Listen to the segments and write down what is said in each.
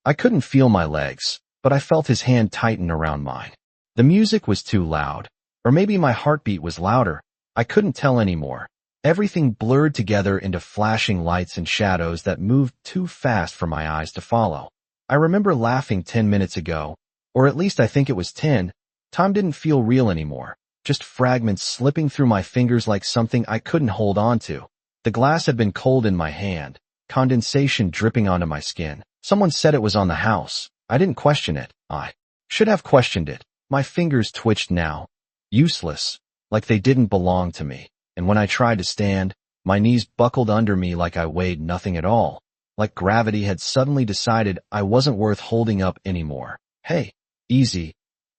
I couldn't feel my legs, but I felt his hand tighten around mine. The music was too loud, or maybe my heartbeat was louder. I couldn't tell anymore. Everything blurred together into flashing lights and shadows that moved too fast for my eyes to follow. I remember laughing 10 minutes ago, or at least I think it was 10. Time didn't feel real anymore, just fragments slipping through my fingers like something I couldn't hold on to. The glass had been cold in my hand, condensation dripping onto my skin. Someone said it was on the house. I didn't question it. I should have questioned it. My fingers twitched now. Useless, like they didn't belong to me. And when I tried to stand, my knees buckled under me like I weighed nothing at all, like gravity had suddenly decided I wasn't worth holding up anymore. Hey, easy.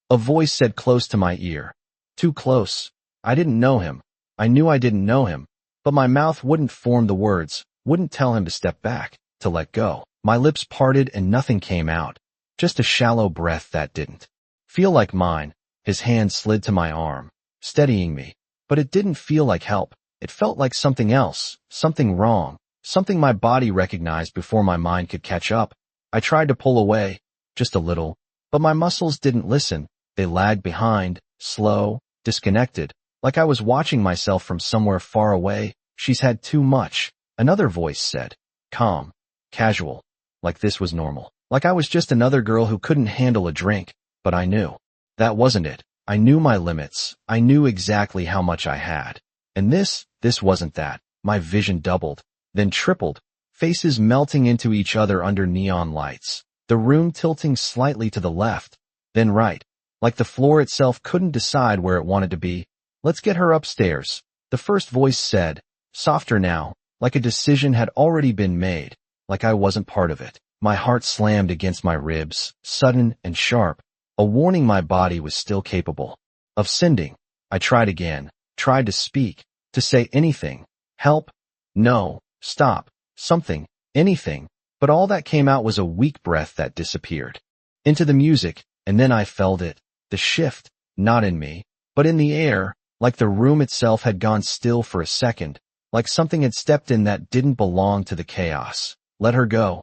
A voice said close to my ear. Too close. I didn't know him. I knew I didn't know him, but my mouth wouldn't form the words, wouldn't tell him to step back, to let go. My lips parted and nothing came out, just a shallow breath that didn't feel like mine. His hand slid to my arm, steadying me, but it didn't feel like help. It felt like something else, something wrong, something my body recognized before my mind could catch up. I tried to pull away, just a little, but my muscles didn't listen. They lagged behind, slow, disconnected, like I was watching myself from somewhere far away. She's had too much. Another voice said, calm, casual, like this was normal, like I was just another girl who couldn't handle a drink. But I knew that wasn't it. I knew my limits. I knew exactly how much I had. And this wasn't that. My vision doubled, then tripled, faces melting into each other under neon lights, the room tilting slightly to the left, then right, like the floor itself couldn't decide where it wanted to be. Let's get her upstairs, the first voice said, softer now, like a decision had already been made, like I wasn't part of it. My heart slammed against my ribs, sudden and sharp, a warning my body was still capable of sending. I tried again, tried to speak, to say anything. Help? No. Stop. Something. Anything. But all that came out was a weak breath that disappeared into the music, and then I felt it. The shift, not in me, but in the air, like the room itself had gone still for a second, like something had stepped in that didn't belong to the chaos. Let her go.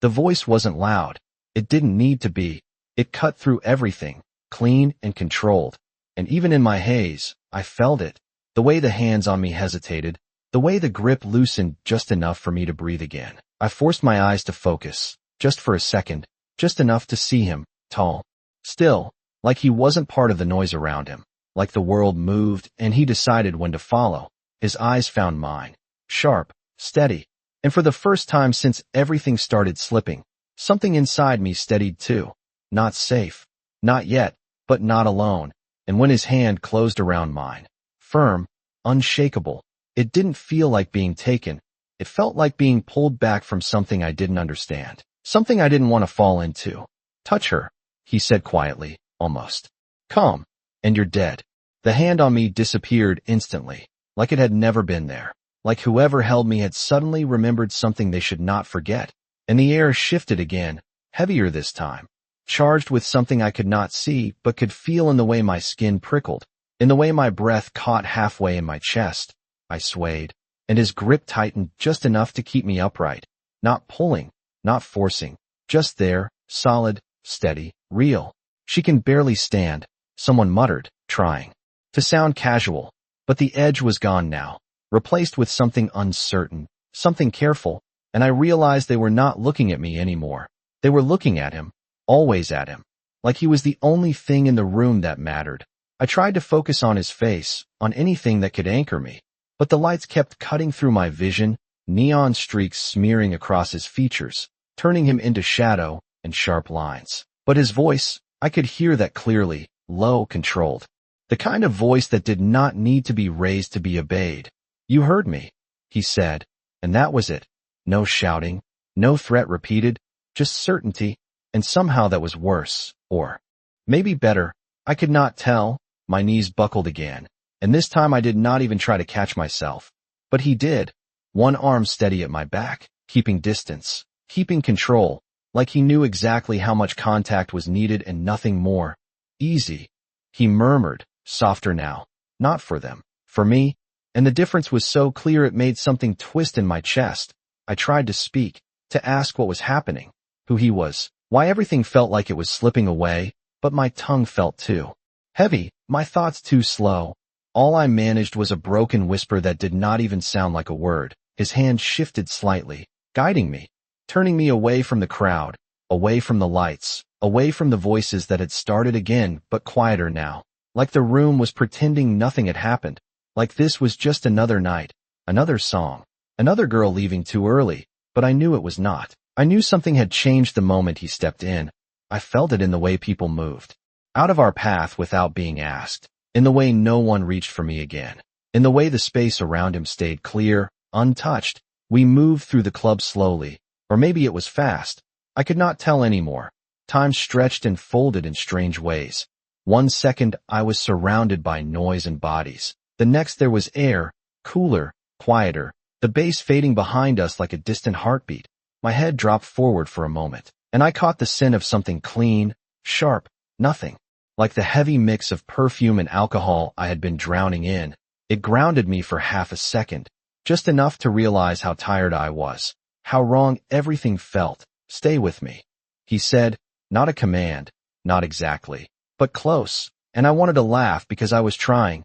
The voice wasn't loud. It didn't need to be. It cut through everything, clean and controlled. And even in my haze, I felt it. The way the hands on me hesitated, the way the grip loosened just enough for me to breathe again. I forced my eyes to focus, just for a second, just enough to see him, tall, still, like he wasn't part of the noise around him, like the world moved and he decided when to follow. His eyes found mine, sharp, steady, and for the first time since everything started slipping, something inside me steadied too. Not safe. Not yet, but not alone. And when his hand closed around mine, firm, unshakable, it didn't feel like being taken. It felt like being pulled back from something I didn't understand, something I didn't want to fall into. Touch her, he said quietly, almost. Come, and you're dead. The hand on me disappeared instantly, like it had never been there, like whoever held me had suddenly remembered something they should not forget. And the air shifted again, heavier this time, charged with something I could not see but could feel in the way my skin prickled, in the way my breath caught halfway in my chest. I swayed, and his grip tightened just enough to keep me upright, not pulling, not forcing, just there, solid, steady, real. She can barely stand, someone muttered, trying to sound casual, but the edge was gone now, replaced with something uncertain, something careful, and I realized they were not looking at me anymore. They were looking at him. Always at him, like he was the only thing in the room that mattered. I tried to focus on his face, on anything that could anchor me, but the lights kept cutting through my vision, neon streaks smearing across his features, turning him into shadow and sharp lines. But his voice, I could hear that clearly, low, controlled. The kind of voice that did not need to be raised to be obeyed. You heard me, he said, and that was it. No shouting, no threat repeated, just certainty. And somehow that was worse, or maybe better. I could not tell. My knees buckled again, and this time I did not even try to catch myself. But he did, one arm steady at my back, keeping distance, keeping control, like he knew exactly how much contact was needed and nothing more. Easy, he murmured, softer now, not for them, for me, and the difference was so clear it made something twist in my chest. I tried to speak, to ask what was happening, who he was, Why everything felt like it was slipping away, but my tongue felt too heavy, my thoughts too slow. All I managed was a broken whisper that did not even sound like a word. His hand shifted slightly, guiding me, turning me away from the crowd, away from the lights, away from the voices that had started again, but quieter now. Like the room was pretending nothing had happened. Like this was just another night, another song, another girl leaving too early, but I knew it was not. I knew something had changed the moment he stepped in. I felt it in the way people moved out of our path without being asked, in the way no one reached for me again, in the way the space around him stayed clear, untouched. We moved through the club slowly, or maybe it was fast. I could not tell anymore. Time stretched and folded in strange ways. 1 second I was surrounded by noise and bodies. The next there was air, cooler, quieter, the bass fading behind us like a distant heartbeat. My head dropped forward for a moment, and I caught the scent of something clean, sharp, nothing. Like the heavy mix of perfume and alcohol I had been drowning in. It grounded me for half a second, just enough to realize how tired I was, how wrong everything felt. Stay with me, he said, not a command, not exactly, but close, and I wanted to laugh because I was trying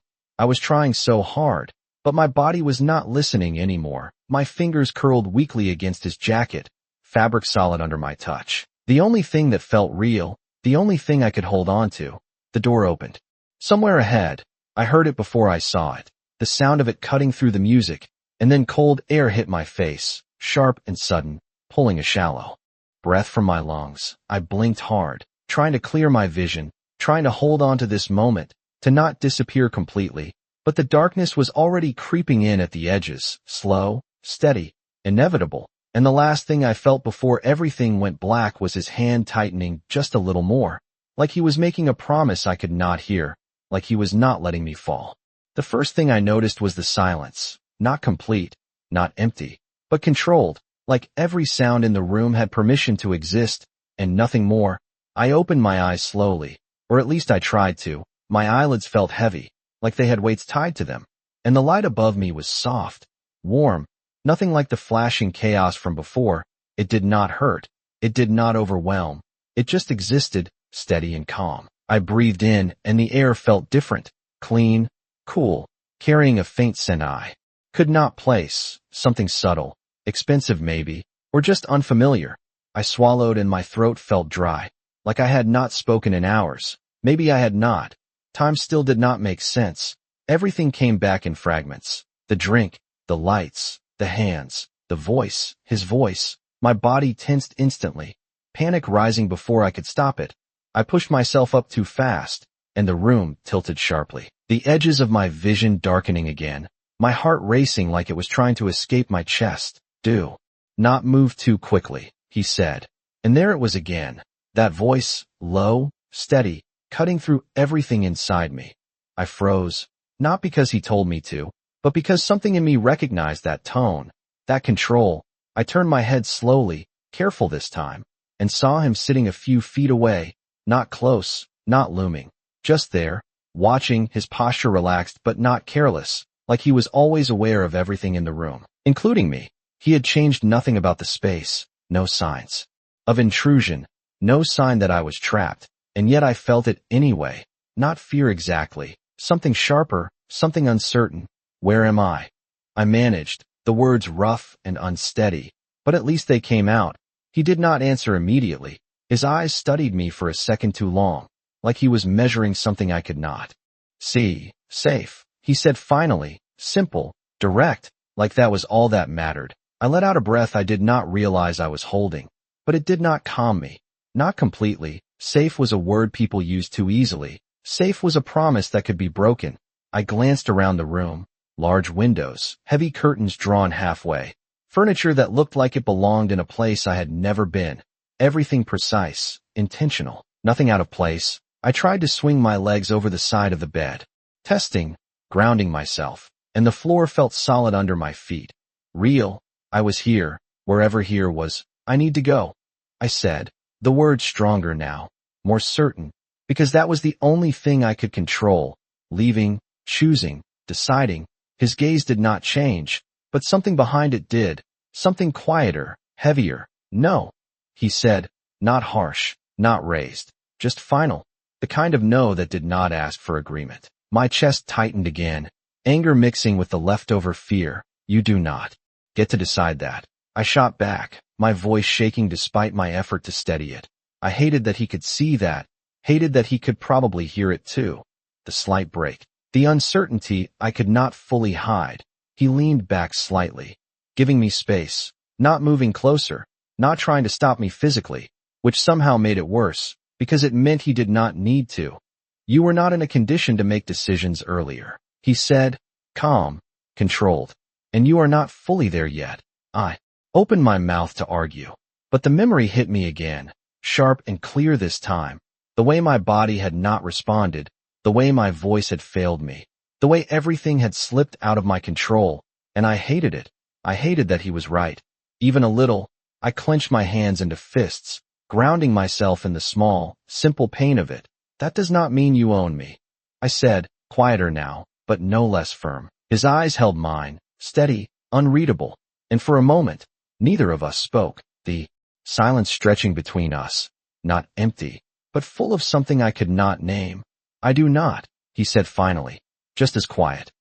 so hard, but my body was not listening anymore. My fingers curled weakly against his jacket, fabric solid under my touch. The only thing that felt real, the only thing I could hold on to. The door opened. Somewhere ahead, I heard it before I saw it, the sound of it cutting through the music, and then cold air hit my face, sharp and sudden, pulling a shallow breath from my lungs. I blinked hard, trying to clear my vision, trying to hold on to this moment, to not disappear completely, but the darkness was already creeping in at the edges, slow, steady, inevitable, and the last thing I felt before everything went black was his hand tightening just a little more, like he was making a promise I could not hear, like he was not letting me fall. The first thing I noticed was the silence, not complete, not empty, but controlled, like every sound in the room had permission to exist, and nothing more. I opened my eyes slowly, or at least I tried to. My eyelids felt heavy, like they had weights tied to them, and the light above me was soft, warm, nothing like the flashing chaos from before. It did not hurt, it did not overwhelm, it just existed, steady and calm. I breathed in, and the air felt different, clean, cool, carrying a faint scent I could not place, something subtle, expensive maybe, or just unfamiliar. I swallowed and my throat felt dry, like I had not spoken in hours. Maybe I had not. Time still did not make sense. Everything came back in fragments. The drink, the lights, the hands, the voice, his voice. My body tensed instantly, panic rising before I could stop it. I pushed myself up too fast, and the room tilted sharply, the edges of my vision darkening again, my heart racing like it was trying to escape my chest. Do not move too quickly, he said. And there it was again, that voice, low, steady, cutting through everything inside me. I froze, not because he told me to, but because something in me recognized that tone, that control. I turned my head slowly, careful this time, and saw him sitting a few feet away, not close, not looming, just there, watching, his posture relaxed but not careless, like he was always aware of everything in the room, including me. He had changed nothing about the space, no signs of intrusion, no sign that I was trapped, and yet I felt it anyway, not fear exactly, something sharper, something uncertain. Where am I? I managed, the words rough and unsteady, but at least they came out. He did not answer immediately. His eyes studied me for a second too long, like he was measuring something I could not see. Safe, he said finally, simple, direct, like that was all that mattered. I let out a breath I did not realize I was holding, but it did not calm me. Not completely. Safe was a word people used too easily. Safe was a promise that could be broken. I glanced around the room. Large windows, heavy curtains drawn halfway, furniture that looked like it belonged in a place I had never been. Everything precise, intentional, nothing out of place. I tried to swing my legs over the side of the bed, testing, grounding myself, and the floor felt solid under my feet. Real. I was here, wherever here was. I need to go, I said, the word stronger now, more certain, because that was the only thing I could control. Leaving, choosing, deciding. His gaze did not change, but something behind it did, something quieter, heavier. No, he said, Not harsh, not raised, just final. The kind of no that did not ask for agreement. My chest tightened again, anger mixing with the leftover fear. You do not get to decide that. I shot back, my voice shaking despite my effort to steady it. I hated that he could see that, hated that he could probably hear it too. The slight break, the uncertainty I could not fully hide. He leaned back slightly, giving me space, not moving closer, not trying to stop me physically, which somehow made it worse, because it meant he did not need to. You were not in a condition to make decisions earlier, he said, calm, controlled, and you are not fully there yet. I opened my mouth to argue, but the memory hit me again, sharp and clear this time, the way my body had not responded, the way my voice had failed me, the way everything had slipped out of my control, and I hated it. I hated that he was right. Even a little. I clenched my hands into fists, grounding myself in the small, simple pain of it. That does not mean you own me, I said, quieter now, but no less firm. His eyes held mine, steady, unreadable, and for a moment, neither of us spoke, the silence stretching between us, not empty, but full of something I could not name. I do not, he said finally, just as quiet.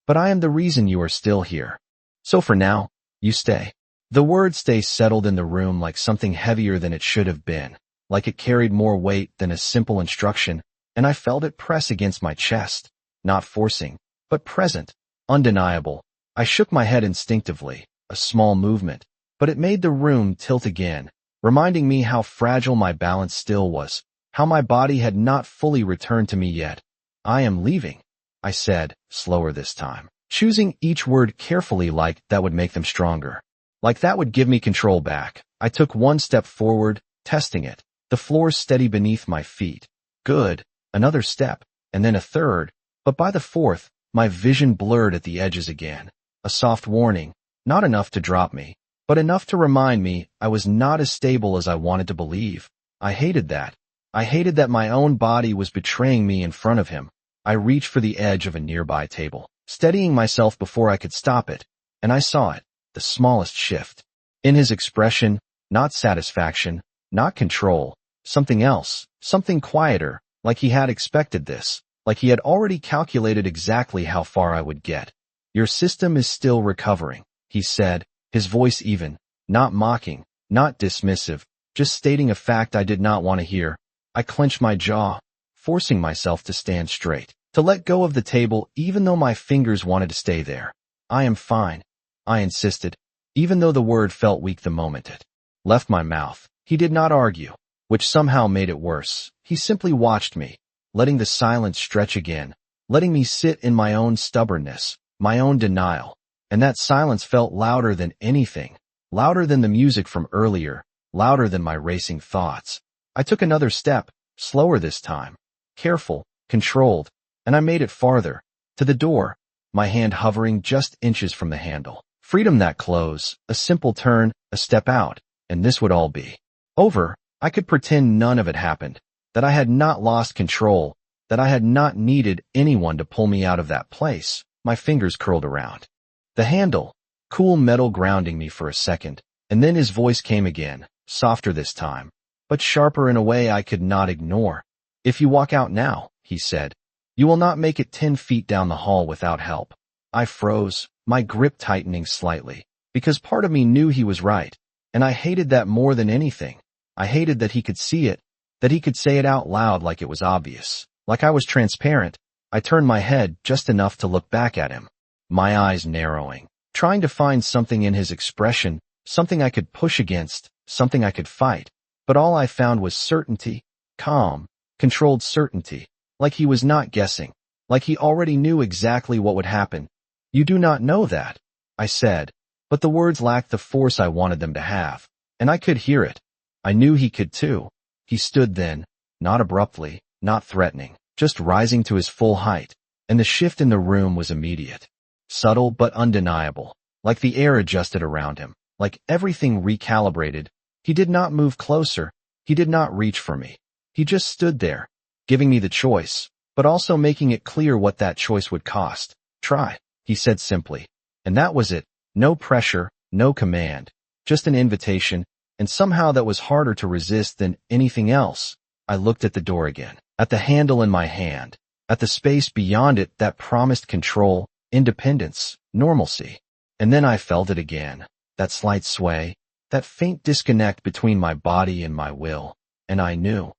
But I am the reason you are still here. So for now, you stay. The word stay settled in the room like something heavier than it should have been, like it carried more weight than a simple instruction, and I felt it press against my chest, not forcing, but present, undeniable. I shook my head instinctively, a small movement, but it made the room tilt again, reminding me how fragile my balance still was, how my body had not fully returned to me yet. I am leaving, I said, slower this time, choosing each word carefully like that would make them stronger. Like that would give me control back. I took one step forward, testing it, the floor steady beneath my feet. Good, another step, and then a third, but by the fourth, my vision blurred at the edges again. A soft warning, not enough to drop me, but enough to remind me I was not as stable as I wanted to believe. I hated that. I hated that my own body was betraying me in front of him. I reached for the edge of a nearby table, steadying myself before I could stop it, and I saw it, the smallest shift. In his expression, not satisfaction, not control, something else, something quieter, like he had expected this, like he had already calculated exactly how far I would get. Your system is still recovering, he said, his voice even, not mocking, not dismissive, just stating a fact I did not want to hear. I clenched my jaw, forcing myself to stand straight, to let go of the table even though my fingers wanted to stay there. I am fine, I insisted, even though the word felt weak the moment it left my mouth. He did not argue, which somehow made it worse. He simply watched me, letting the silence stretch again, letting me sit in my own stubbornness, my own denial. And that silence felt louder than anything, louder than the music from earlier, louder than my racing thoughts. I took another step, slower this time, careful, controlled, and I made it farther, to the door, my hand hovering just inches from the handle. Freedom that close, a simple turn, a step out, and this would all be over. I could pretend none of it happened, that I had not lost control, that I had not needed anyone to pull me out of that place. My fingers curled around the handle, cool metal grounding me for a second, and then his voice came again, softer this time, but sharper in a way I could not ignore. If you walk out now, he said, you will not make it 10 feet down the hall without help. I froze, my grip tightening slightly, because part of me knew he was right, and I hated that more than anything. I hated that he could see it, that he could say it out loud like it was obvious, like I was transparent. I turned my head just enough to look back at him, my eyes narrowing, trying to find something in his expression, something I could push against, something I could fight. But all I found was certainty, calm, controlled certainty, like he was not guessing, like he already knew exactly what would happen. You do not know that, I said, but the words lacked the force I wanted them to have, and I could hear it. I knew he could too. He stood then, not abruptly, not threatening, just rising to his full height, and the shift in the room was immediate. Subtle but undeniable, like the air adjusted around him, like everything recalibrated. He did not move closer, he did not reach for me. He just stood there, giving me the choice, but also making it clear what that choice would cost. Try, he said simply. And that was it. No pressure, no command, just an invitation, and somehow that was harder to resist than anything else. I looked at the door again, at the handle in my hand, at the space beyond it that promised control, independence, normalcy. And then I felt it again, that slight sway, that faint disconnect between my body and my will. And I knew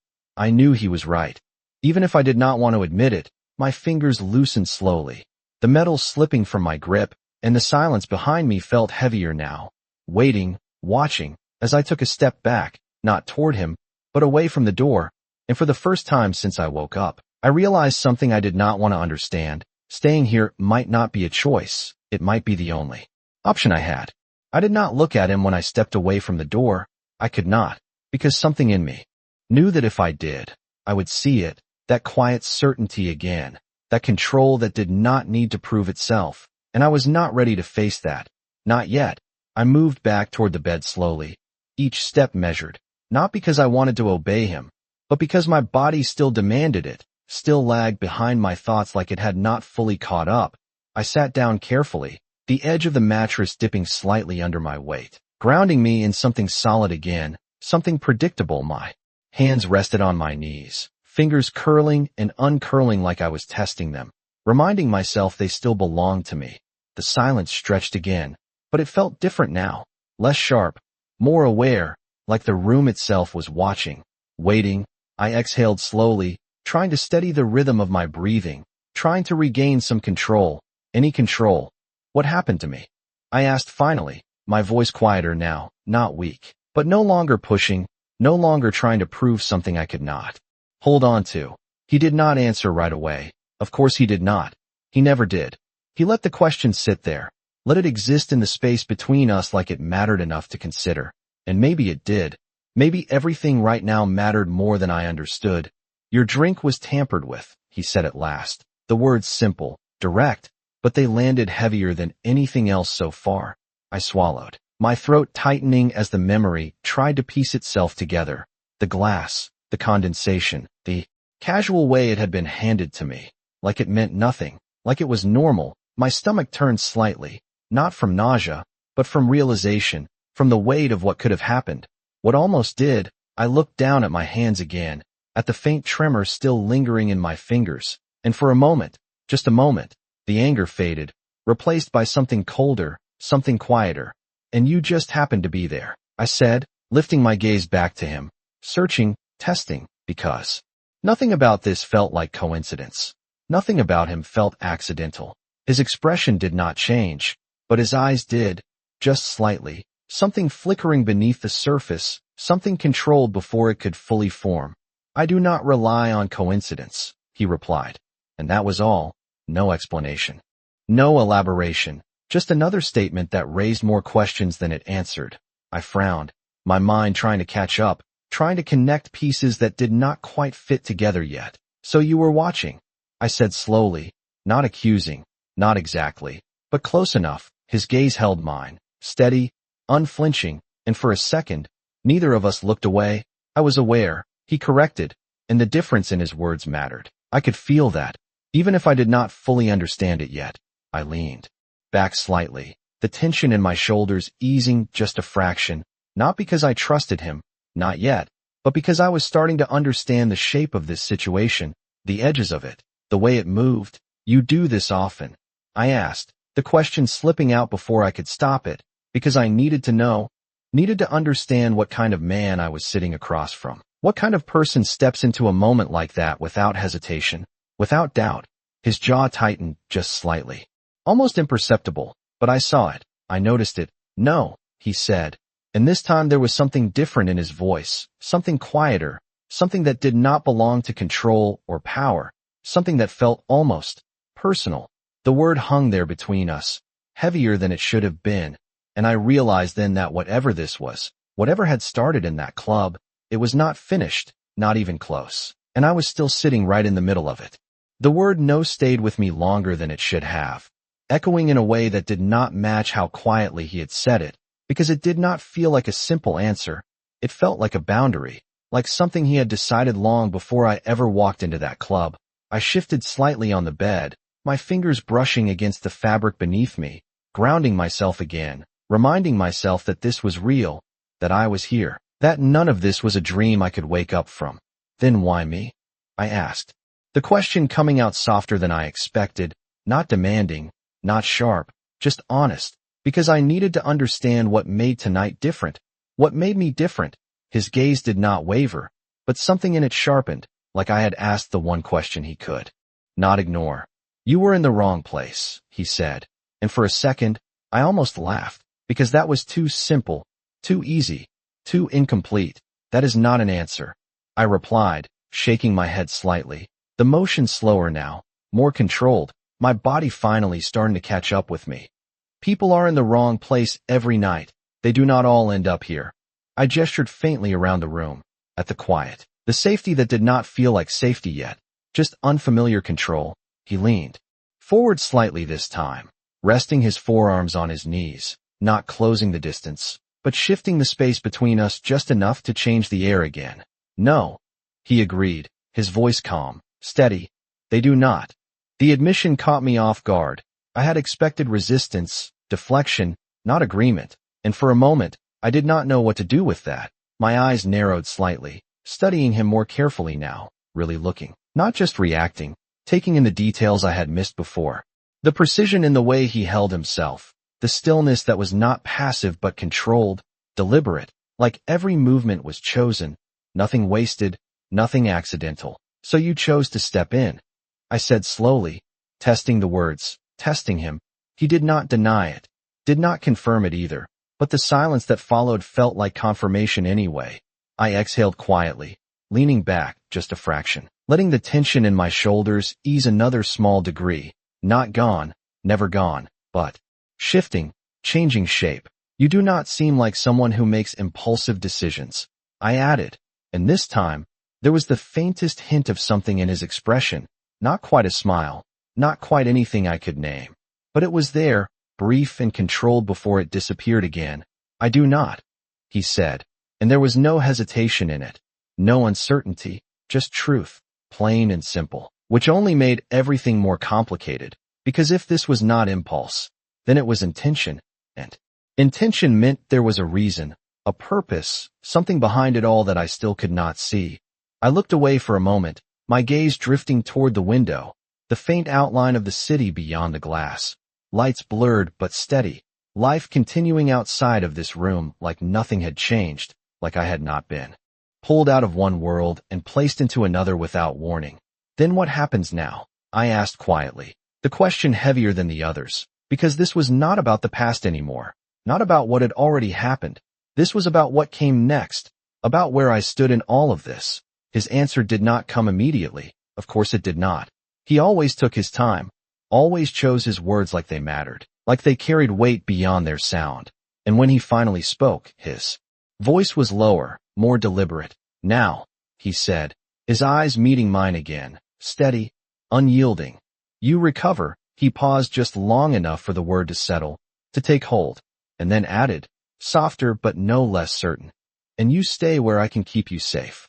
he was right. Even if I did not want to admit it, my fingers loosened slowly, the metal slipping from my grip, and the silence behind me felt heavier now, waiting, watching, as I took a step back, not toward him, but away from the door. And for the first time since I woke up, I realized something I did not want to understand. Staying here might not be a choice. It might be the only option I had. I did not look at him when I stepped away from the door. I could not, because something in me knew that if I did, I would see it, that quiet certainty again, that control that did not need to prove itself. And I was not ready to face that. Not yet. I moved back toward the bed slowly, each step measured, not because I wanted to obey him, but because my body still demanded it, still lagged behind my thoughts like it had not fully caught up. I sat down carefully, the edge of the mattress dipping slightly under my weight, grounding me in something solid again, something predictable. My hands rested on my knees, fingers curling and uncurling like I was testing them, reminding myself they still belonged to me. The silence stretched again, but it felt different now, less sharp, more aware, like the room itself was watching, waiting. I exhaled slowly, trying to steady the rhythm of my breathing, trying to regain some control, any control. What happened to me? I asked finally, my voice quieter now, not weak, but no longer pushing, no longer trying to prove something I could not hold on to. He did not answer right away. Of course he did not. He never did. He let the question sit there, let it exist in the space between us like it mattered enough to consider. And maybe it did. Maybe everything right now mattered more than I understood. Your drink was tampered with, he said at last. The words simple, direct, but they landed heavier than anything else so far. I swallowed, my throat tightening as the memory tried to piece itself together. The glass, the condensation, the casual way it had been handed to me, like it meant nothing, like it was normal. My stomach turned slightly, not from nausea, but from realization, from the weight of what could have happened. What almost did. I looked down at my hands again, at the faint tremor still lingering in my fingers, and for a moment, just a moment, the anger faded, replaced by something colder, something quieter. And you just happened to be there, I said, lifting my gaze back to him, searching, testing, because nothing about this felt like coincidence. Nothing about him felt accidental. His expression did not change, but his eyes did, just slightly. Something flickering beneath the surface, something controlled before it could fully form. I do not rely on coincidence, he replied. And that was all. No explanation. No elaboration. Just another statement that raised more questions than it answered. I frowned, my mind trying to catch up, trying to connect pieces that did not quite fit together yet. So you were watching, I said slowly, not accusing, not exactly, but close enough. His gaze held mine, steady, unflinching, and for a second, neither of us looked away. I was aware, he corrected, and the difference in his words mattered. I could feel that, even if I did not fully understand it yet. I leaned back slightly, the tension in my shoulders easing just a fraction, not because I trusted him, not yet, but because I was starting to understand the shape of this situation, the edges of it, the way it moved. You do this often? I asked, the question slipping out before I could stop it, because I needed to know, needed to understand what kind of man I was sitting across from. What kind of person steps into a moment like that without hesitation, without doubt? His jaw tightened just slightly. Almost imperceptible, but I saw it. I noticed it. No, he said. And this time there was something different in his voice, something quieter, something that did not belong to control or power, something that felt almost personal. The word hung there between us, heavier than it should have been. And I realized then that whatever this was, whatever had started in that club, it was not finished, not even close. And I was still sitting right in the middle of it. The word no stayed with me longer than it should have, echoing in a way that did not match how quietly he had said it, because it did not feel like a simple answer. It felt like a boundary, like something he had decided long before I ever walked into that club. I shifted slightly on the bed, my fingers brushing against the fabric beneath me, grounding myself again, reminding myself that this was real, that I was here, that none of this was a dream I could wake up from. Then why me? I asked. The question coming out softer than I expected, not demanding, not sharp, just honest, because I needed to understand what made tonight different. What made me different? His gaze did not waver, but something in it sharpened, like I had asked the one question he could not ignore. You were in the wrong place, he said, and for a second, I almost laughed, because that was too simple, too easy, too incomplete. That is not an answer, I replied, shaking my head slightly, the motion slower now, more controlled, my body finally starting to catch up with me. People are in the wrong place every night. They do not all end up here. I gestured faintly around the room, at the quiet, the safety that did not feel like safety yet, just unfamiliar control. He leaned forward slightly this time, resting his forearms on his knees, not closing the distance, but shifting the space between us just enough to change the air again. No, he agreed, his voice calm, steady. They do not. The admission caught me off guard. I had expected resistance, deflection, not agreement, and for a moment, I did not know what to do with that. My eyes narrowed slightly, studying him more carefully now, really looking, not just reacting, taking in the details I had missed before. The precision in the way he held himself, the stillness that was not passive but controlled, deliberate, like every movement was chosen, nothing wasted, nothing accidental. So you chose to step in, I said slowly, testing the words, testing him. He did not deny it, did not confirm it either, but the silence that followed felt like confirmation anyway. I exhaled quietly, leaning back just a fraction, letting the tension in my shoulders ease another small degree, not gone, never gone, but shifting, changing shape. You do not seem like someone who makes impulsive decisions, I added, and this time, there was the faintest hint of something in his expression, not quite a smile, not quite anything I could name, but it was there, brief and controlled before it disappeared again. I do not, he said, and there was no hesitation in it, no uncertainty, just truth, plain and simple, which only made everything more complicated, because if this was not impulse, then it was intention, and intention meant there was a reason, a purpose, something behind it all that I still could not see. I looked away for a moment, my gaze drifting toward the window, the faint outline of the city beyond the glass. Lights blurred but steady, life continuing outside of this room like nothing had changed, like I had not been pulled out of one world and placed into another without warning. Then what happens now? I asked quietly, the question heavier than the others, because this was not about the past anymore, not about what had already happened. This was about what came next, about where I stood in all of this. His answer did not come immediately. Of course it did not. He always took his time, always chose his words like they mattered, like they carried weight beyond their sound. And when he finally spoke, his voice was lower, more deliberate. Now, he said, his eyes meeting mine again, steady, unyielding. You recover. He paused just long enough for the word to settle, to take hold, and then added, softer but no less certain. And you stay where I can keep you safe.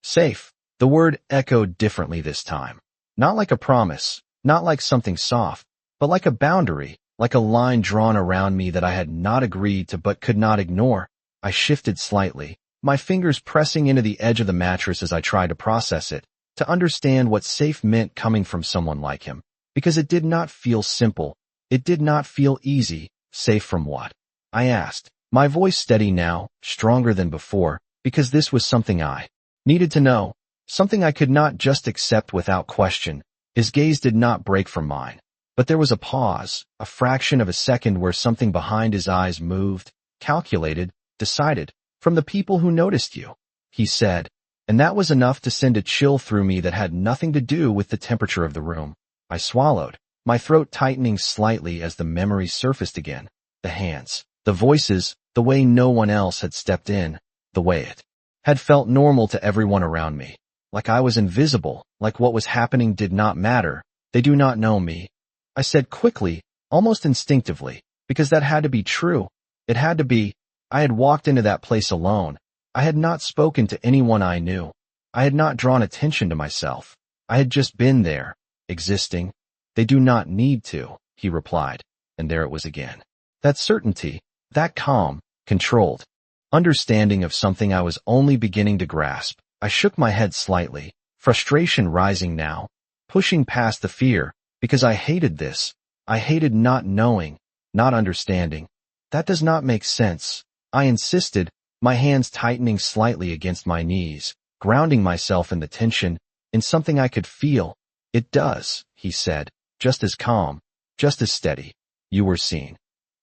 Safe. The word echoed differently this time. Not like a promise, not like something soft, but like a boundary, like a line drawn around me that I had not agreed to but could not ignore. I shifted slightly, my fingers pressing into the edge of the mattress as I tried to process it, to understand what safe meant coming from someone like him. Because it did not feel simple. It did not feel easy. Safe from what? I asked, my voice steady now, stronger than before, because this was something I needed to know, something I could not just accept without question. His gaze did not break from mine, but there was a pause, a fraction of a second where something behind his eyes moved, calculated, decided, from the people who noticed you, he said, and that was enough to send a chill through me that had nothing to do with the temperature of the room. I swallowed, my throat tightening slightly as the memory surfaced again, the hands, the voices, the way no one else had stepped in, the way it had felt normal to everyone around me, like I was invisible, like what was happening did not matter. They do not know me, I said quickly, almost instinctively, because that had to be true. It had to be. I had walked into that place alone. I had not spoken to anyone I knew. I had not drawn attention to myself. I had just been there, existing. They do not need to, he replied, and there it was again. That certainty, that calm, controlled. understanding of something I was only beginning to grasp. I shook my head slightly, frustration rising now, pushing past the fear, because I hated this. I hated not knowing, not understanding. That does not make sense. I insisted, my hands tightening slightly against my knees, grounding myself in the tension, in something I could feel. It does, he said, just as calm, just as steady. You were seen.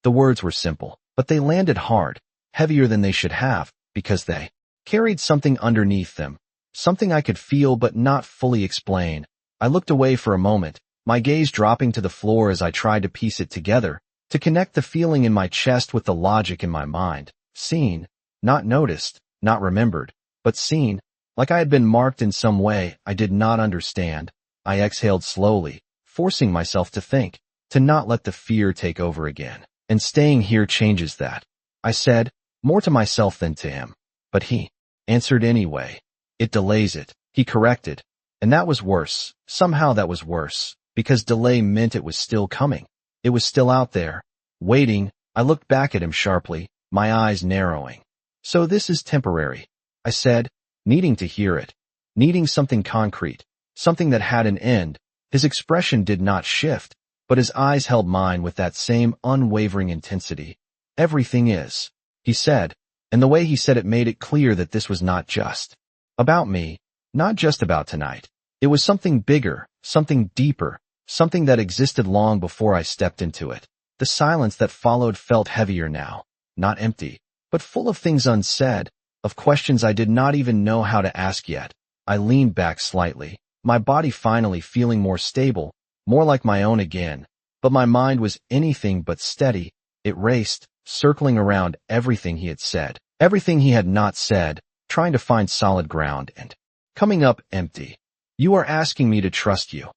The words were simple, but they landed hard, heavier than they should have, because they carried something underneath them, something I could feel but not fully explain. I looked away for a moment, my gaze dropping to the floor as I tried to piece it together, to connect the feeling in my chest with the logic in my mind. Seen, not noticed, not remembered, but seen, like I had been marked in some way I did not understand. I exhaled slowly, forcing myself to think, to not let the fear take over again. And staying here changes that, I said, more to myself than to him. But he answered anyway. It delays it, he corrected. And that was worse. Somehow that was worse, because delay meant it was still coming. It was still out there, waiting. I looked back at him sharply, my eyes narrowing. So this is temporary, I said, needing to hear it, needing something concrete, something that had an end. His expression did not shift, but his eyes held mine with that same unwavering intensity. Everything is, he said, and the way he said it made it clear that this was not just about me, not just about tonight. It was something bigger, something deeper, something that existed long before I stepped into it. The silence that followed felt heavier now, not empty, but full of things unsaid, of questions I did not even know how to ask yet. I leaned back slightly, my body finally feeling more stable, more like my own again, but my mind was anything but steady. It raced, circling around everything he had said, everything he had not said, trying to find solid ground and coming up empty. You are asking me to trust you,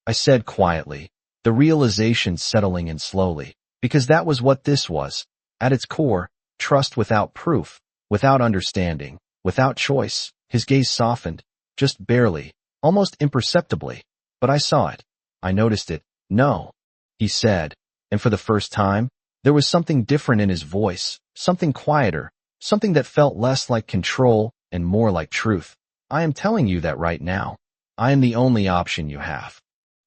I said quietly, the realization settling in slowly, because that was what this was. At its core, trust without proof, without understanding, without choice. His gaze softened, just barely, almost imperceptibly, but I saw it. I noticed it. No, he said, and for the first time, there was something different in his voice, something quieter, something that felt less like control and more like truth. I am telling you that right now. I am the only option you have.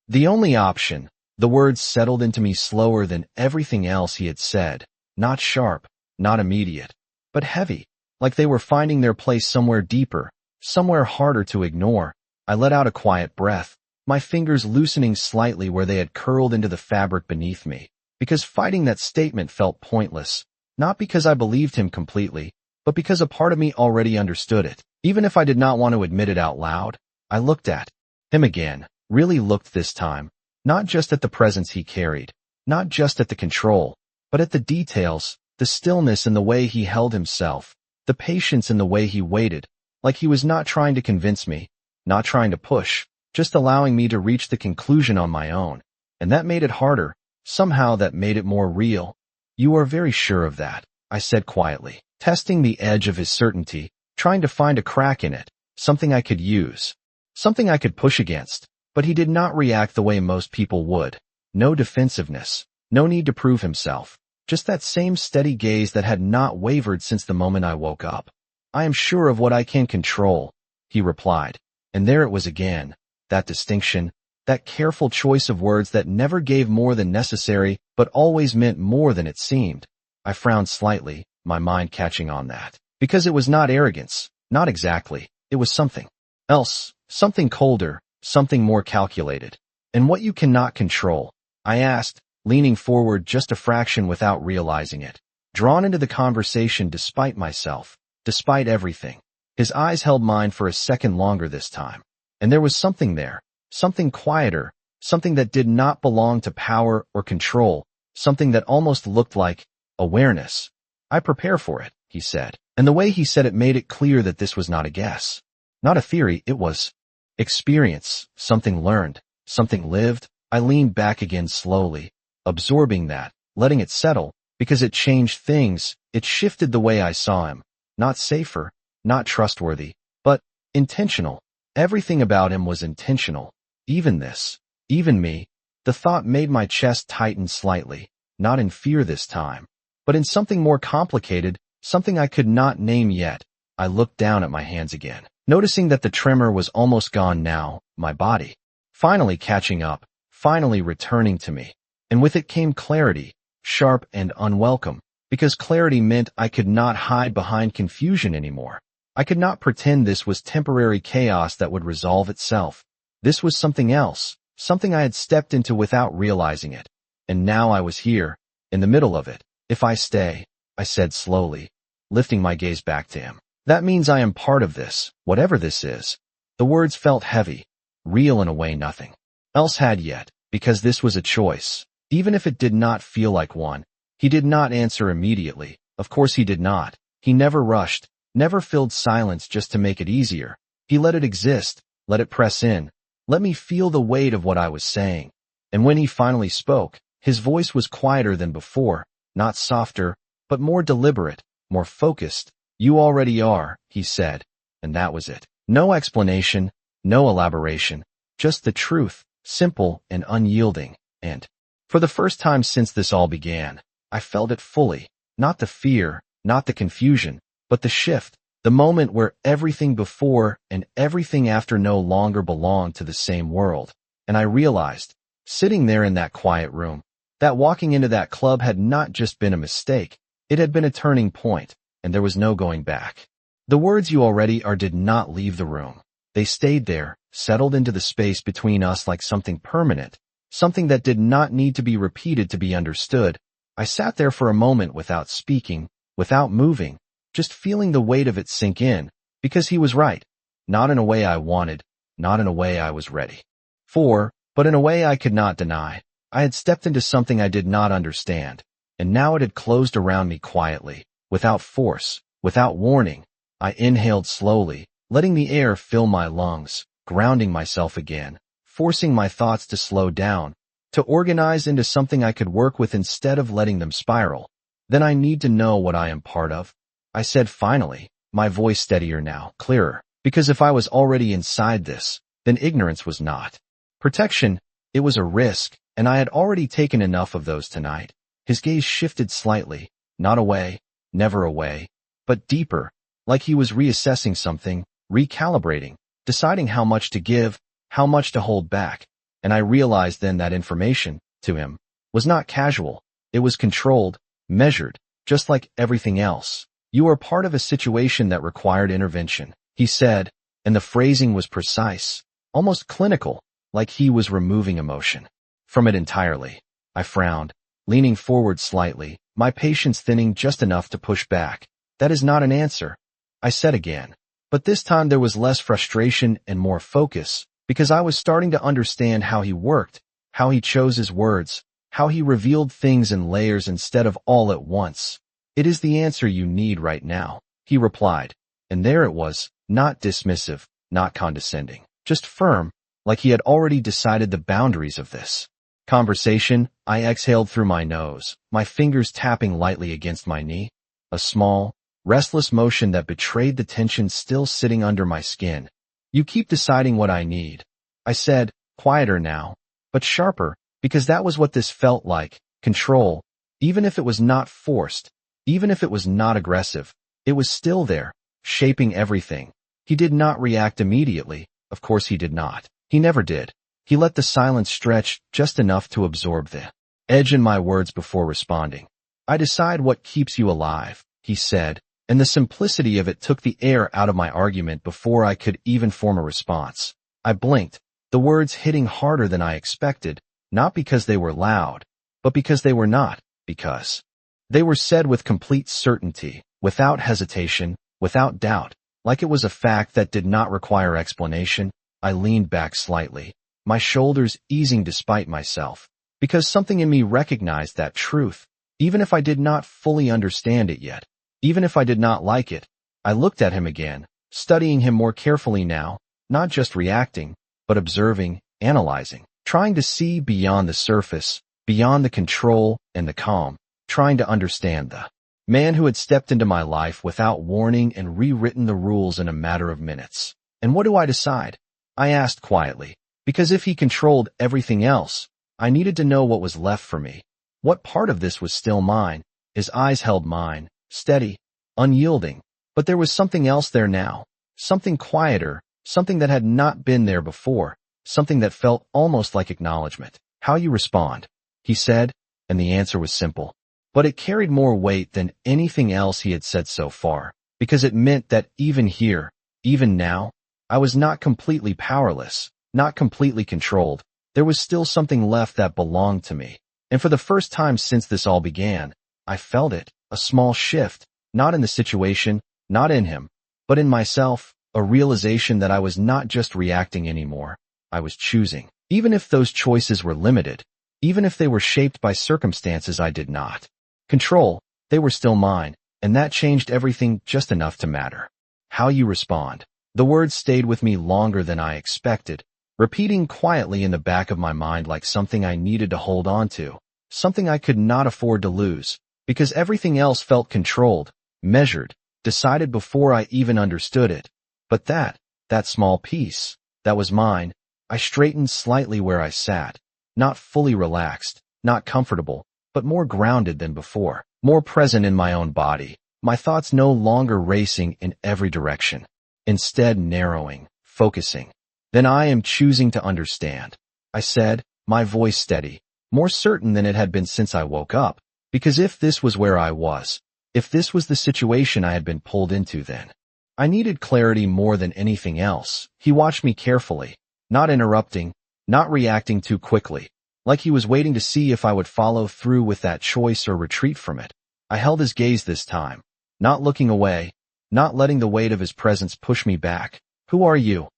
The only option. The words settled into me slower than everything else he had said, not sharp, not immediate, but heavy, like they were finding their place somewhere deeper, somewhere harder to ignore. I let out a quiet breath, my fingers loosening slightly where they had curled into the fabric beneath me, because fighting that statement felt pointless, not because I believed him completely, but because a part of me already understood it. Even if I did not want to admit it out loud, I looked at him again, really looked this time, not just at the presence he carried, not just at the control, but at the details, the stillness in the way he held himself, the patience in the way he waited, like he was not trying to convince me, not trying to push, just allowing me to reach the conclusion on my own. And that made it harder. Somehow that made it more real. You are very sure of that, I said quietly, testing the edge of his certainty, trying to find a crack in it, something I could use, something I could push against. But he did not react the way most people would. No defensiveness, no need to prove himself, just that same steady gaze that had not wavered since the moment I woke up. I am sure of what I can control, he replied. And there it was again, that distinction, that careful choice of words that never gave more than necessary but always meant more than it seemed. I frowned slightly, my mind catching on that. Because it was not arrogance, not exactly, it was something else, something colder, something more calculated. And what you cannot control? I asked, leaning forward just a fraction without realizing it, drawn into the conversation despite myself, despite everything. His eyes held mine for a second longer this time. And there was something there, something quieter, something that did not belong to power or control, something that almost looked like awareness. I prepare for it, he said. And the way he said it made it clear that this was not a guess, not a theory, it was experience, something learned, something lived. I leaned back again slowly, absorbing that, letting it settle, because it changed things. It shifted the way I saw him. Not safer, not trustworthy, but intentional. Everything about him was intentional. Even this, even me. The thought made my chest tighten slightly, not in fear this time, but in something more complicated, something I could not name yet. I looked down at my hands again, noticing that the tremor was almost gone now, my body finally catching up, finally returning to me. And with it came clarity, sharp and unwelcome, because clarity meant I could not hide behind confusion anymore. I could not pretend this was temporary chaos that would resolve itself. This was something else, something I had stepped into without realizing it. And now I was here, in the middle of it. If I stay, I said slowly, lifting my gaze back to him, that means I am part of this, whatever this is. The words felt heavy, real in a way nothing else had yet, because this was a choice. Even if it did not feel like one. He did not answer immediately. Of course he did not. He never rushed, never filled silence just to make it easier. He let it exist, let it press in, let me feel the weight of what I was saying. And when he finally spoke, his voice was quieter than before, not softer, but more deliberate, more focused. You already are, he said, and that was it. No explanation, no elaboration, just the truth, simple and unyielding. And for the first time since this all began, I felt it fully, not the fear, not the confusion, but the shift, the moment where everything before and everything after no longer belonged to the same world. And I realized, sitting there in that quiet room, that walking into that club had not just been a mistake, it had been a turning point, and there was no going back. The words "you already are" did not leave the room. They stayed there, settled into the space between us like something permanent, something that did not need to be repeated to be understood. I sat there for a moment without speaking, without moving, just feeling the weight of it sink in, because he was right. Not in a way I wanted, not in a way I was ready for, but in a way I could not deny. I had stepped into something I did not understand, and now it had closed around me quietly, without force, without warning. I inhaled slowly, letting the air fill my lungs, grounding myself again, forcing my thoughts to slow down, to organize into something I could work with instead of letting them spiral. Then I need to know what I am part of, I said finally, my voice steadier now, clearer, because if I was already inside this, then ignorance was not protection, it was a risk, and I had already taken enough of those tonight. His gaze shifted slightly, not away, never away, but deeper, like he was reassessing something, recalibrating, deciding how much to give, how much to hold back. And I realized then that information, to him, was not casual, it was controlled, measured, just like everything else. You are part of a situation that required intervention, he said, and the phrasing was precise, almost clinical, like he was removing emotion from it entirely. I frowned, leaning forward slightly, my patience thinning just enough to push back. That is not an answer, I said again. But this time there was less frustration and more focus, because I was starting to understand how he worked, how he chose his words, how he revealed things in layers instead of all at once. It is the answer you need right now, he replied. And there it was, not dismissive, not condescending, just firm, like he had already decided the boundaries of this conversation. I exhaled through my nose, my fingers tapping lightly against my knee, a small, restless motion that betrayed the tension still sitting under my skin. You keep deciding what I need, I said, quieter now, but sharper, because that was what this felt like, control. Even if it was not forced, even if it was not aggressive, it was still there, shaping everything. He did not react immediately, of course he did not. He never did. He let the silence stretch just enough to absorb the edge in my words before responding. I decide what keeps you alive, he said, and the simplicity of it took the air out of my argument before I could even form a response. I blinked, the words hitting harder than I expected, not because they were loud, but because they were not, because they were said with complete certainty, without hesitation, without doubt, like it was a fact that did not require explanation. I leaned back slightly, my shoulders easing despite myself, because something in me recognized that truth, even if I did not fully understand it yet, even if I did not like it. I looked at him again, studying him more carefully now, not just reacting, but observing, analyzing, trying to see beyond the surface, beyond the control and the calm, trying to understand the man who had stepped into my life without warning and rewritten the rules in a matter of minutes. And what do I decide? I asked quietly, because if he controlled everything else, I needed to know what was left for me. What part of this was still mine? His eyes held mine, steady, unyielding. But there was something else there now, something quieter, something that had not been there before, something that felt almost like acknowledgement. "How you respond," he said, and the answer was simple. But it carried more weight than anything else he had said so far, because it meant that even here, even now, I was not completely powerless, not completely controlled. There was still something left that belonged to me. And for the first time since this all began, I felt it, a small shift, not in the situation, not in him, but in myself, a realization that I was not just reacting anymore. I was choosing. Even if those choices were limited, even if they were shaped by circumstances I did not control, they were still mine, and that changed everything just enough to matter. How you respond. The words stayed with me longer than I expected, repeating quietly in the back of my mind like something I needed to hold on to, something I could not afford to lose, because everything else felt controlled, measured, decided before I even understood it. But that small piece, that was mine. I straightened slightly where I sat, not fully relaxed, not comfortable, but more grounded than before, more present in my own body, my thoughts no longer racing in every direction, instead narrowing, focusing. "Then I am choosing to understand," I said, my voice steady, more certain than it had been since I woke up, because if this was where I was, if this was the situation I had been pulled into, then I needed clarity more than anything else. He watched me carefully, not interrupting, not reacting too quickly, like he was waiting to see if I would follow through with that choice or retreat from it. I held his gaze this time, not looking away, not letting the weight of his presence push me back. "Who are you?"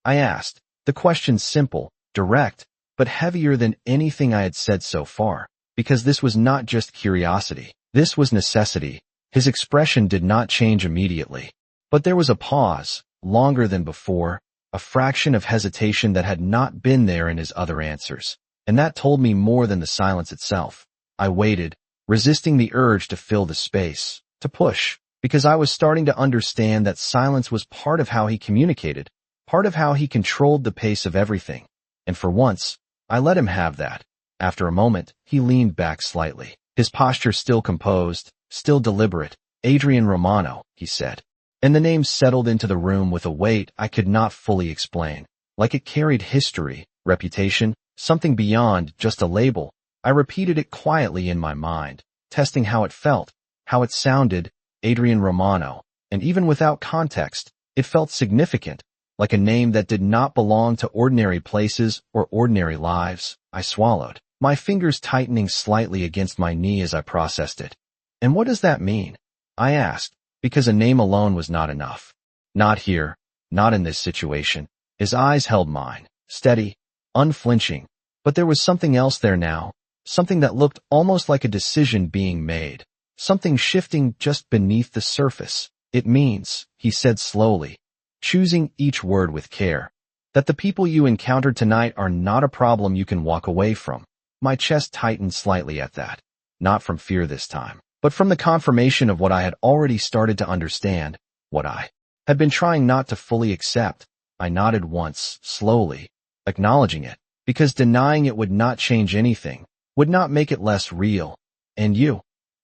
I asked, the question simple, direct, but heavier than anything I had said so far, because this was not just curiosity. This was necessity. His expression did not change immediately, but there was a pause, longer than before, a fraction of hesitation that had not been there in his other answers. And that told me more than the silence itself. I waited, resisting the urge to fill the space, to push, because I was starting to understand that silence was part of how he communicated, part of how he controlled the pace of everything. And for once, I let him have that. After a moment, he leaned back slightly, his posture still composed, still deliberate. "Adrian Romano," he said. And the name settled into the room with a weight I could not fully explain, like it carried history, reputation, something beyond just a label. I repeated it quietly in my mind, testing how it felt, how it sounded, Adrian Romano, and even without context, it felt significant, like a name that did not belong to ordinary places or ordinary lives. I swallowed, my fingers tightening slightly against my knee as I processed it. "And what does that mean?" I asked, because a name alone was not enough. Not here, not in this situation. His eyes held mine, steady, unflinching, but there was something else there now, something that looked almost like a decision being made, something shifting just beneath the surface. "It means," he said slowly, choosing each word with care, "that the people you encountered tonight are not a problem you can walk away from." My chest tightened slightly at that, not from fear this time, but from the confirmation of what I had already started to understand, what I had been trying not to fully accept. I nodded once, slowly, acknowledging it, because denying it would not change anything, would not make it less real. "And you?"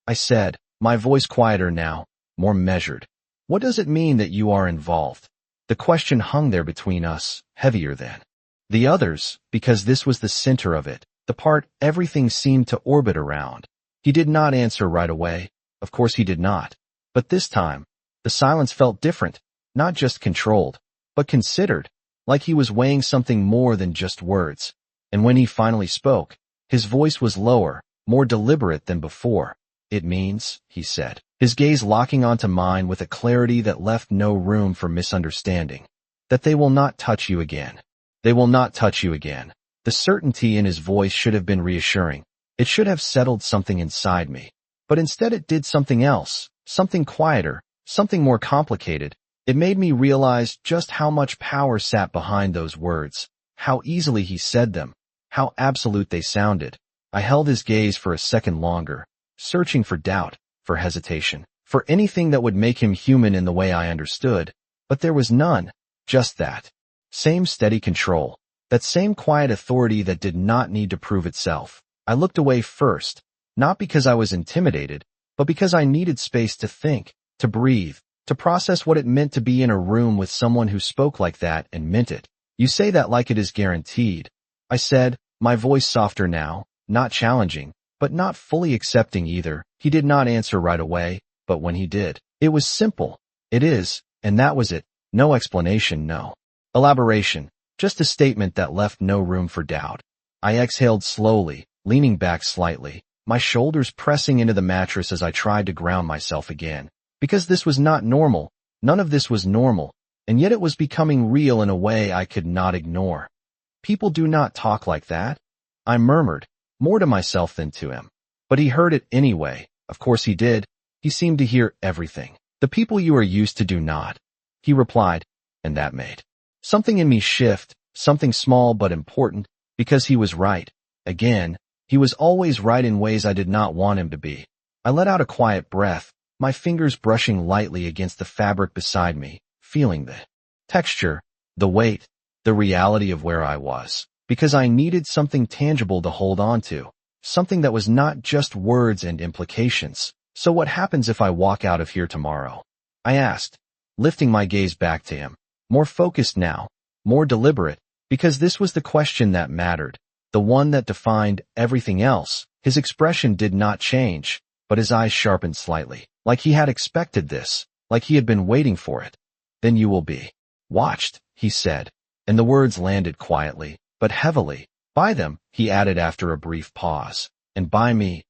I said, my voice quieter now, more measured. "What does it mean that you are involved?" The question hung there between us, heavier than the others, because this was the center of it, the part everything seemed to orbit around. He did not answer right away. Of course he did not. But this time, the silence felt different, not just controlled, but considered, like he was weighing something more than just words. And when he finally spoke, his voice was lower, more deliberate than before. "It means," he said, his gaze locking onto mine with a clarity that left no room for misunderstanding, "that they will not touch you again. They will not touch you again." The certainty in his voice should have been reassuring. It should have settled something inside me. But instead it did something else, something quieter, something more complicated. It made me realize just how much power sat behind those words, how easily he said them, how absolute they sounded. I held his gaze for a second longer, searching for doubt, for hesitation, for anything that would make him human in the way I understood, but there was none, just that same steady control, that same quiet authority that did not need to prove itself. I looked away first, not because I was intimidated, but because I needed space to think, to breathe, to process what it meant to be in a room with someone who spoke like that and meant it. You say that like it is guaranteed, I said, my voice softer now, not challenging, but not fully accepting either. He did not answer right away, but when he did, it was simple. It is, and that was it. No explanation, no elaboration, just a statement that left no room for doubt. I exhaled slowly, leaning back slightly, my shoulders pressing into the mattress as I tried to ground myself again. Because this was not normal, none of this was normal, and yet it was becoming real in a way I could not ignore. People do not talk like that, I murmured, more to myself than to him. But he heard it anyway. Of course he did. He seemed to hear everything. The people you are used to do not, he replied, and that made something in me shift, something small but important, because he was right. Again, he was always right in ways I did not want him to be. I let out a quiet breath, my fingers brushing lightly against the fabric beside me, feeling the texture, the weight, the reality of where I was, because I needed something tangible to hold on to, something that was not just words and implications. So what happens if I walk out of here tomorrow? I asked, lifting my gaze back to him, more focused now, more deliberate, because this was the question that mattered, the one that defined everything else. His expression did not change, but his eyes sharpened slightly, like he had expected this, like he had been waiting for it. Then you will be watched, he said, and the words landed quietly, but heavily. By them, he added after a brief pause, and by me.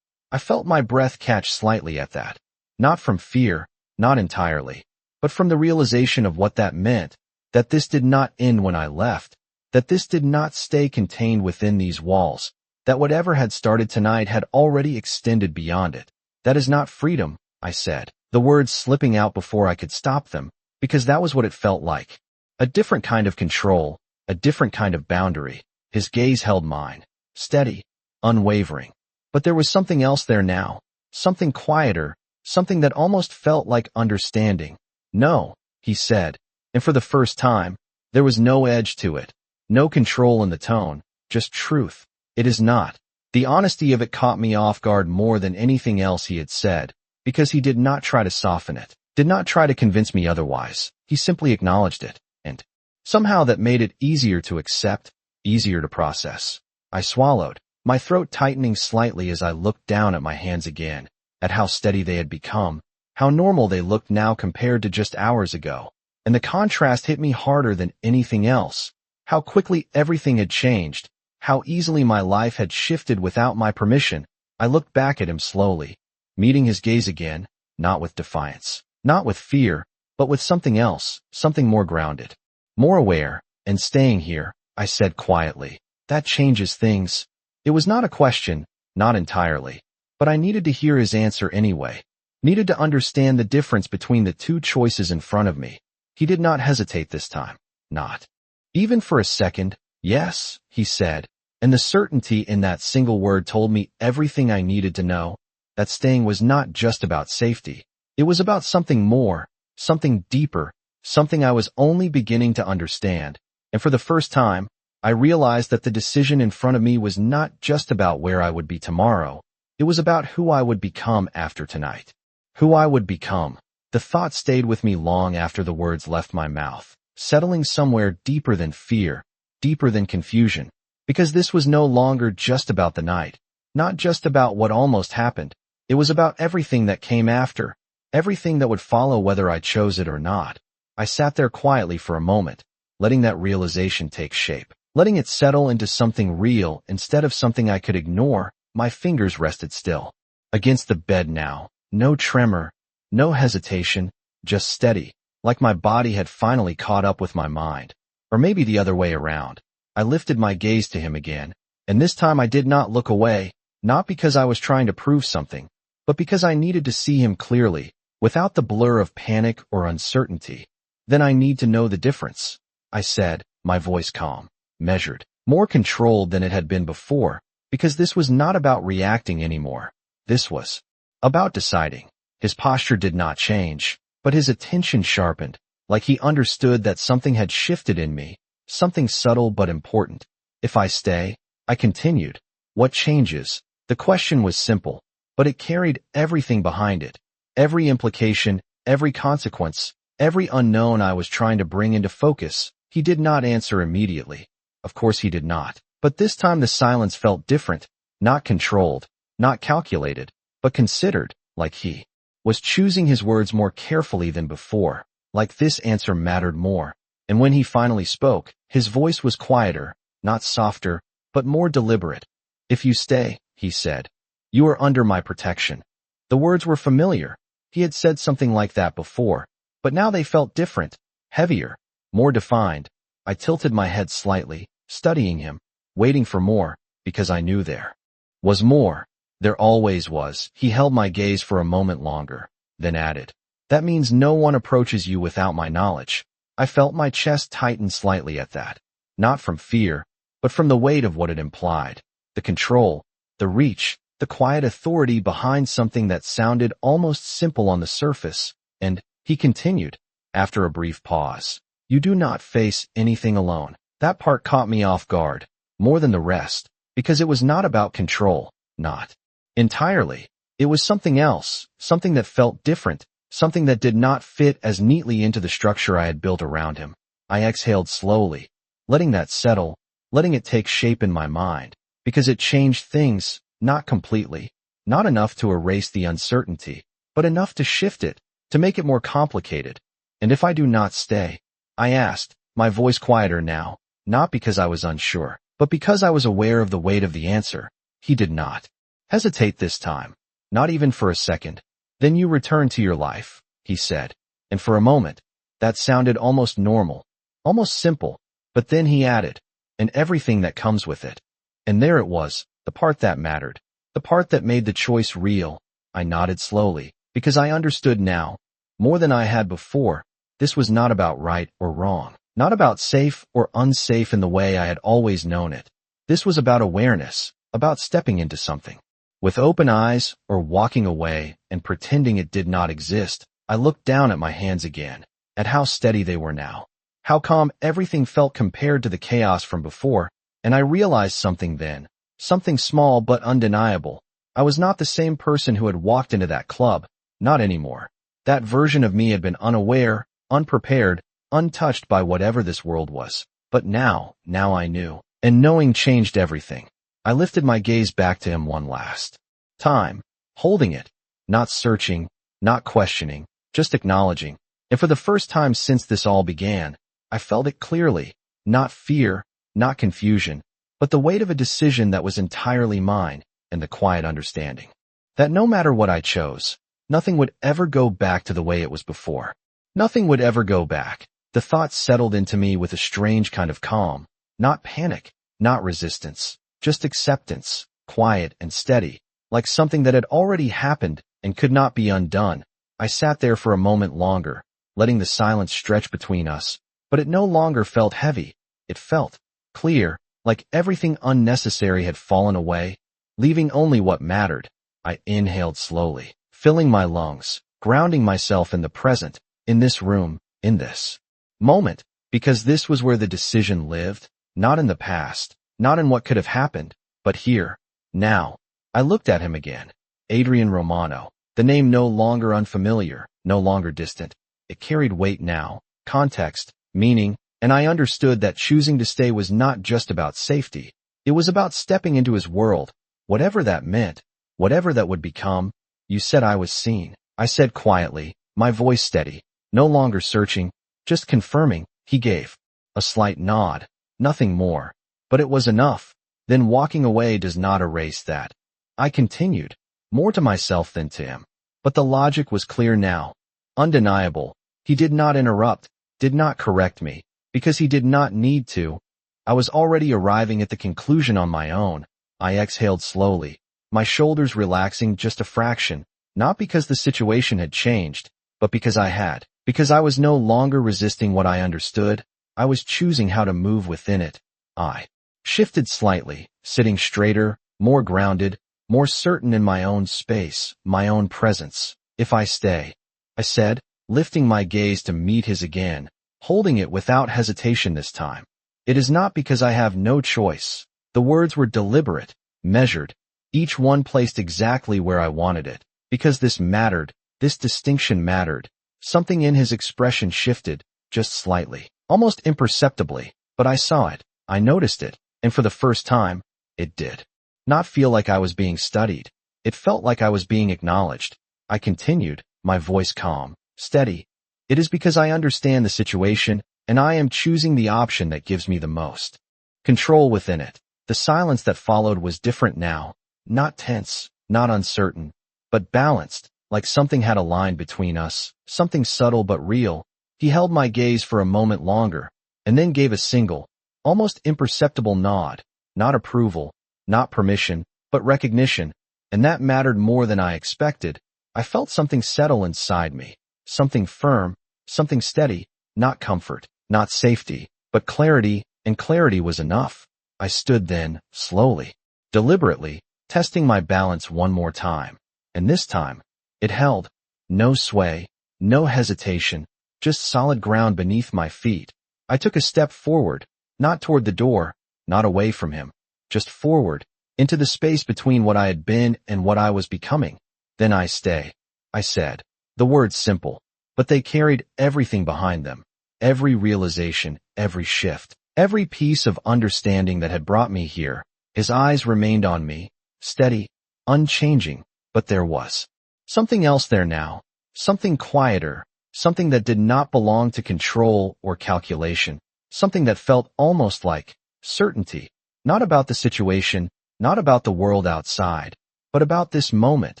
I felt my breath catch slightly at that, not from fear, not entirely, but from the realization of what that meant, that this did not end when I left, that this did not stay contained within these walls, that whatever had started tonight had already extended beyond it. That is not freedom, I said, the words slipping out before I could stop them, because that was what it felt like. A different kind of control, a different kind of boundary. His gaze held mine, steady, unwavering. But there was something else there now, something quieter, something that almost felt like understanding. No, he said, and for the first time, there was no edge to it, no control in the tone, just truth. It is not. The honesty of it caught me off guard more than anything else he had said, because he did not try to soften it, did not try to convince me otherwise. He simply acknowledged it, and somehow that made it easier to accept, easier to process. I swallowed, my throat tightening slightly as I looked down at my hands again, at how steady they had become, how normal they looked now compared to just hours ago. And the contrast hit me harder than anything else. How quickly everything had changed, how easily my life had shifted without my permission. I looked back at him slowly, meeting his gaze again, not with defiance, not with fear, but with something else, something more grounded, more aware. And staying here, I said quietly, that changes things. It was not a question, not entirely, but I needed to hear his answer anyway, needed to understand the difference between the two choices in front of me. He did not hesitate this time, not even for a second. Yes, he said, and the certainty in that single word told me everything I needed to know, that staying was not just about safety. It was about something more, something deeper, something I was only beginning to understand. And for the first time, I realized that the decision in front of me was not just about where I would be tomorrow. It was about who I would become after tonight. Who I would become. The thought stayed with me long after the words left my mouth, settling somewhere deeper than fear, deeper than confusion, because this was no longer just about the night, not just about what almost happened. It was about everything that came after, everything that would follow whether I chose it or not. I sat there quietly for a moment, letting that realization take shape, letting it settle into something real instead of something I could ignore. My fingers rested still against the bed now, no tremor, no hesitation, just steady, like my body had finally caught up with my mind. Or maybe the other way around. I lifted my gaze to him again, and this time I did not look away, not because I was trying to prove something, but because I needed to see him clearly, without the blur of panic or uncertainty. Then I need to know the difference, I said, my voice calm, measured, more controlled than it had been before, because this was not about reacting anymore. This was about deciding. His posture did not change, but his attention sharpened, like he understood that something had shifted in me, something subtle but important. If I stay, I continued. What changes? The question was simple, but it carried everything behind it. Every implication, every consequence, every unknown I was trying to bring into focus. He did not answer immediately. Of course he did not. But this time the silence felt different, not controlled, not calculated, but considered, like he was choosing his words more carefully than before, like this answer mattered more. And when he finally spoke, his voice was quieter, not softer, but more deliberate. "If you stay," he said, "you are under my protection." The words were familiar. He had said something like that before, but now they felt different, heavier, more defined. I tilted my head slightly, studying him, waiting for more, because I knew there was more. There always was. He held my gaze for a moment longer, then added, "That means no one approaches you without my knowledge." I felt my chest tighten slightly at that, not from fear, but from the weight of what it implied. The control, the reach, the quiet authority behind something that sounded almost simple on the surface. And he continued, after a brief pause, "You do not face anything alone." That part caught me off guard, more than the rest, because it was not about control, not entirely. It was something else, something that felt different, something that did not fit as neatly into the structure I had built around him. I exhaled slowly, letting that settle, letting it take shape in my mind, because it changed things, not completely, not enough to erase the uncertainty, but enough to shift it, to make it more complicated. "And if I do not stay?" I asked, my voice quieter now, not because I was unsure, but because I was aware of the weight of the answer. He did not hesitate this time, not even for a second. "Then you return to your life," he said. And for a moment, that sounded almost normal, almost simple, but then he added, "And everything that comes with it." And there it was, the part that mattered, the part that made the choice real. I nodded slowly, because I understood now, more than I had before, this was not about right or wrong, not about safe or unsafe in the way I had always known it. This was about awareness, about stepping into something with open eyes, or walking away and pretending it did not exist. I looked down at my hands again, at how steady they were now, how calm everything felt compared to the chaos from before, and I realized something then, something small but undeniable. I was not the same person who had walked into that club, not anymore. That version of me had been unaware, unprepared, untouched by whatever this world was. But now I knew, and knowing changed everything. I lifted my gaze back to him one last time, holding it, not searching, not questioning, just acknowledging. And for the first time since this all began, I felt it clearly, not fear, not confusion, but the weight of a decision that was entirely mine, and the quiet understanding that no matter what I chose, nothing would ever go back to the way it was before. Nothing would ever go back. The thought settled into me with a strange kind of calm, not panic, not resistance, just acceptance, quiet and steady, like something that had already happened and could not be undone. I sat there for a moment longer, letting the silence stretch between us, but it no longer felt heavy. It felt clear, like everything unnecessary had fallen away, leaving only what mattered. I inhaled slowly, filling my lungs, grounding myself in the present, in this room, in this moment, because this was where the decision lived, not in the past, not in what could have happened, but here, now. I looked at him again. Adrian Romano, the name no longer unfamiliar, no longer distant. It carried weight now, context, meaning, and I understood that choosing to stay was not just about safety. It was about stepping into his world, whatever that meant, whatever that would become. "You said I was seen," I said quietly, my voice steady, no longer searching, just confirming. He gave a slight nod, nothing more, but it was enough. Then walking away does not erase that. I continued, more to myself than to him, but the logic was clear now, undeniable. He did not interrupt, did not correct me, because he did not need to. I was already arriving at the conclusion on my own. I exhaled slowly, my shoulders relaxing just a fraction, not because the situation had changed, but because I was no longer resisting what I understood. I was choosing how to move within it. I shifted slightly, sitting straighter, more grounded, more certain in my own space, my own presence. "If I stay," I said, lifting my gaze to meet his again, holding it without hesitation this time. "It is not because I have no choice." The words were deliberate, measured, each one placed exactly where I wanted it, because this mattered, this distinction mattered. Something in his expression shifted, just slightly, almost imperceptibly, but I saw it, I noticed it, and for the first time, it did not feel like I was being studied. It felt like I was being acknowledged. I continued, my voice calm, steady. It is because I understand the situation, and I am choosing the option that gives me the most control within it. The silence that followed was different now, not tense, not uncertain, but balanced, like something had a line between us, something subtle but real. He held my gaze for a moment longer, and then gave a single, almost imperceptible nod, not approval, not permission, but recognition, and that mattered more than I expected. I felt something settle inside me, something firm, something steady, not comfort, not safety, but clarity, and clarity was enough. I stood then, slowly, deliberately, testing my balance one more time, and this time, it held. No sway, no hesitation, just solid ground beneath my feet. I took a step forward, not toward the door, not away from him, just forward, into the space between what I had been and what I was becoming. Then I stay, I said. The words simple, but they carried everything behind them. Every realization, every shift, every piece of understanding that had brought me here. His eyes remained on me, steady, unchanging, but there was something else there now, something quieter, something that did not belong to control or calculation, something that felt almost like certainty, not about the situation, not about the world outside, but about this moment,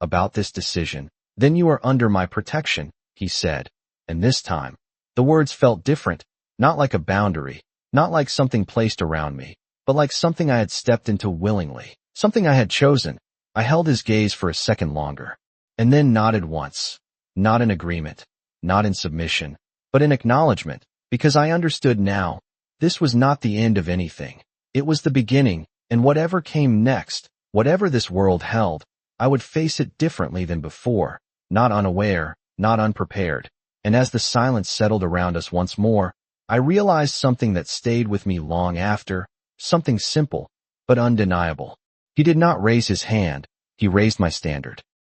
about this decision. Then you are under my protection, he said, and this time, the words felt different, not like a boundary, not like something placed around me, but like something I had stepped into willingly, something I had chosen. I held his gaze for a second longer, and then nodded once, not in agreement, not in submission, but in acknowledgement, because I understood now, this was not the end of anything. It was the beginning, and whatever came next, whatever this world held, I would face it differently than before, not unaware, not unprepared. And as the silence settled around us once more, I realized something that stayed with me long after, something simple, but undeniable. He did not raise his hand, he raised my standard.